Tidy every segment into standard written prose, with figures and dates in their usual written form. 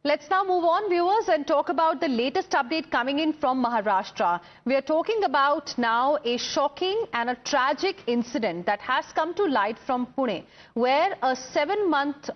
Let's now move on, viewers, and talk about the latest update coming in from Maharashtra. We are talking about now a shocking and a tragic incident that has come to light from Pune, where a 7-month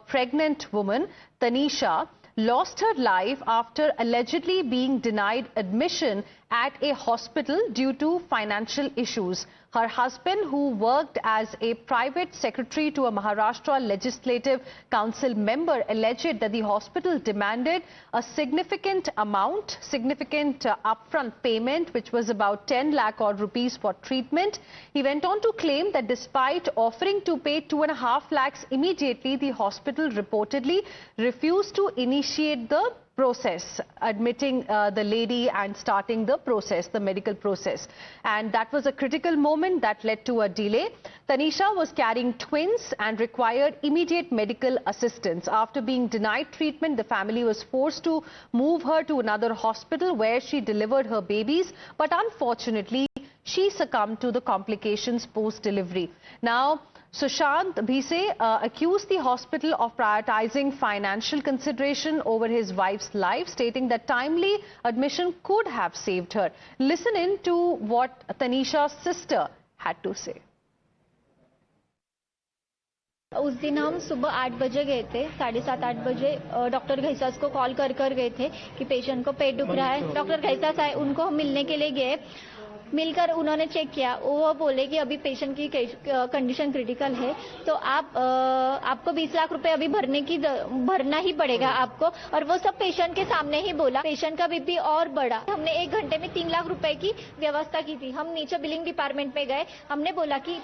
pregnant woman, Tanisha, lost her life after allegedly being denied admission at a hospital due to financial issues. Her husband, who worked as a private secretary to a Maharashtra Legislative Council member, alleged that the hospital demanded a significant upfront payment, which was about 10 lakh odd rupees for treatment. He went on to claim that despite offering to pay 2.5 lakhs immediately, the hospital reportedly refused to initiate the process, admitting the lady and starting the process, the medical process. And that was a critical moment that led to a delay. Tanisha was carrying twins and required immediate medical assistance. After being denied treatment, the family was forced to move her to another hospital where she delivered her babies. But unfortunately, she succumbed to the complications post-delivery. Now, Sushant Bhise accused the hospital of prioritizing financial consideration over his wife's life, stating that timely admission could have saved her. Listen in to what Tanisha's sister had to say. उस दिन हम सुबह 8 बजे गए थे, 7:30-8 बजे doctor Ghaisas को call कर गए थे कि पेशेंट को पेट दुख रहा है। डॉक्टर घैसास आए, उनको हम मिलने के लिए गए। मिलकर उन्होंने चेक किया, वो बोले कि अभी पेशेंट की कंडीशन क्रिटिकल है, तो आपको 20 लाख रुपए अभी भरना ही पड़ेगा आपको। और वो सब पेशेंट के सामने ही बोला। पेशेंट का बीपी और बढ़ा। हमने 1 घंटे में 3 लाख रुपए की व्यवस्था की थी। हम नीचे बिलिंग डिपार्टमेंट में गए, हमने बोला कि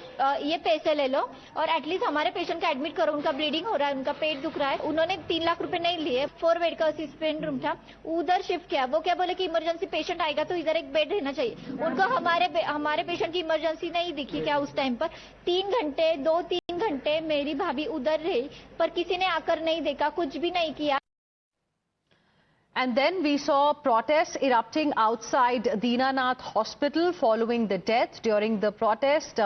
ये पैसे ले लो और एटलीस्ट हमारे पेशेंट का एडमिट करो, उनका ब्लीडिंग हो रहा है, उनका पेट दुख रहा है। उन्होंने 3 लाख रुपए नहीं लिए। 4 बेड का असिस्टेंट रूम था, उधर शिफ्ट किया। वो क्या बोले कि इमरजेंसी पेशेंट आएगा तो इधर एक बेड रहना चाहिए। उनको हमारे पेशेंट की इमरजेंसी नहीं दिखी क्या उस टाइम पर। 2-3 घंटे मेरी भाभी उधर रही, पर किसी ने आकर नहीं देखा, कुछ भी नहीं किया। And then we saw protests erupting outside Dinanath Hospital following the death. During the protest,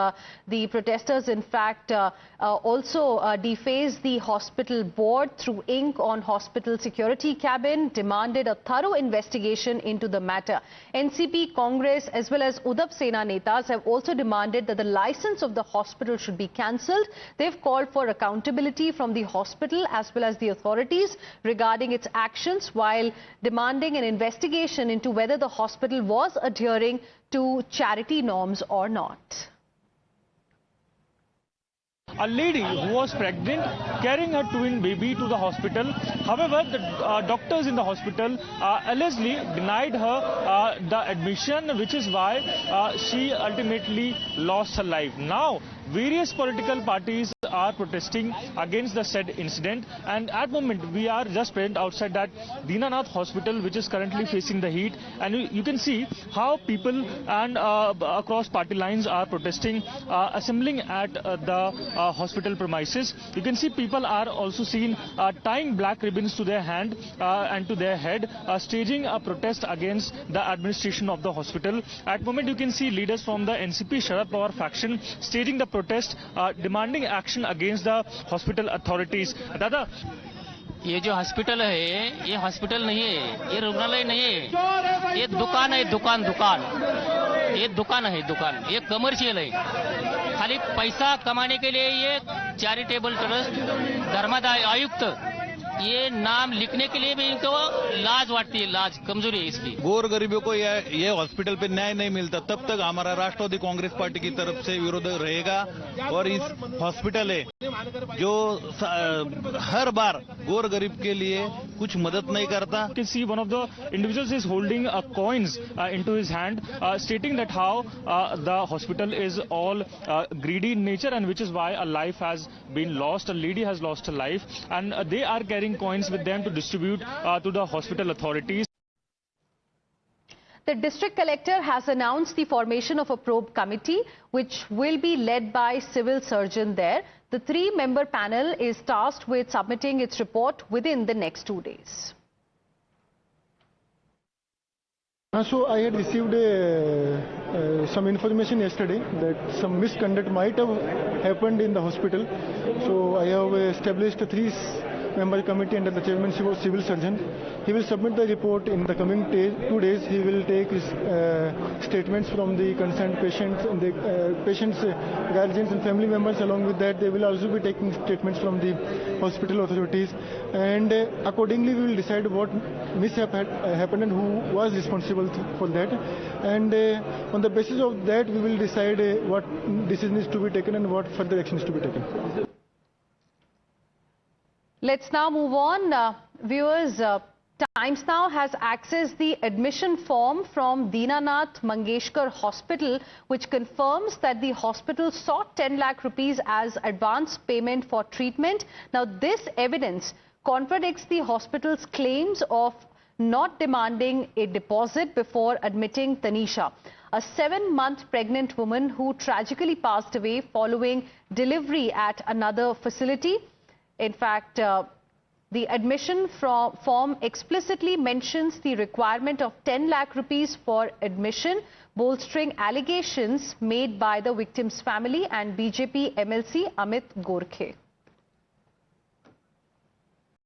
the protesters, in fact, also defaced the hospital board, threw ink on hospital security cabin, demanded a thorough investigation into the matter. NCP, Congress, as well as Uddhav Sena netas have also demanded that the license of the hospital should be cancelled. They've called for accountability from the hospital as well as the authorities regarding its actions, while demanding an investigation into whether the hospital was adhering to charity norms or not. A lady who was pregnant carrying her twin baby to the hospital. However, the doctors in the hospital allegedly denied her the admission, which is why she ultimately lost her life. Now, various political parties are protesting against the said incident, and at the moment we are just present outside that Dinanath Hospital, which is currently facing the heat, and you can see how people and across party lines are protesting, assembling at the hospital premises. You can see people are also seen tying black ribbons to their hand and to their head, staging a protest against the administration of the hospital. At the moment you can see leaders from the NCP Sharad Pawar faction staging the protest, demanding action against the hospital authorities. Dada, ये जो hospital है, ये hospital नहीं है, ये रुग्णालय नहीं है, ये दुकान है, दुकान ये दुकान है, ये कमर्शियल है। खाली पैसा कमाने के लिए ये चैरिटेबल ट्रस्ट, धर्मादाय आयुक्त, ये नाम लिखने के लिए भी इनको लाज वाटती है, लाज, कमजोरी है इसकी। गोर गरीबों को ये हॉस्पिटल पे न्याय नहीं मिलता, तब तक हमारा राष्ट्रवादी कांग्रेस पार्टी की तरफ से विरोध रहेगा। और इस हॉस्पिटल है जो हर बार गोर गरीब के लिए कुछ मदद नहीं करता। You can see one of the individuals is holding coins into his hand, stating that how the hospital is all greedy in nature, and which is why a life has been lost, a lady has lost her life, and they are carrying coins with them to distribute to the hospital authorities. The district collector has announced the formation of a probe committee, which will be led by civil surgeon there. The 3-member panel is tasked with submitting its report within the next 2 days. So I had received some information yesterday that some misconduct might have happened in the hospital. So I have established 3 member committee under the chairmanship of civil surgeon. He will submit the report in the coming 2 days. He will take his statements from the concerned patients and the patients' guardians and family members. Along with that, they will also be taking statements from the hospital authorities, and accordingly we will decide what mishap had happened and who was responsible for that, and on the basis of that we will decide what decision is to be taken and what further action is to be taken. Let's now move on. Viewers, Times Now has accessed the admission form from Dinanath Mangeshkar Hospital, which confirms that the hospital sought 10 lakh rupees as advance payment for treatment. Now, this evidence contradicts the hospital's claims of not demanding a deposit before admitting Tanisha, a 7-month pregnant woman who tragically passed away following delivery at another facility. In fact, the admission form explicitly mentions the requirement of 10 lakh rupees for admission, bolstering allegations made by the victim's family and BJP MLC Amit Gorkhe.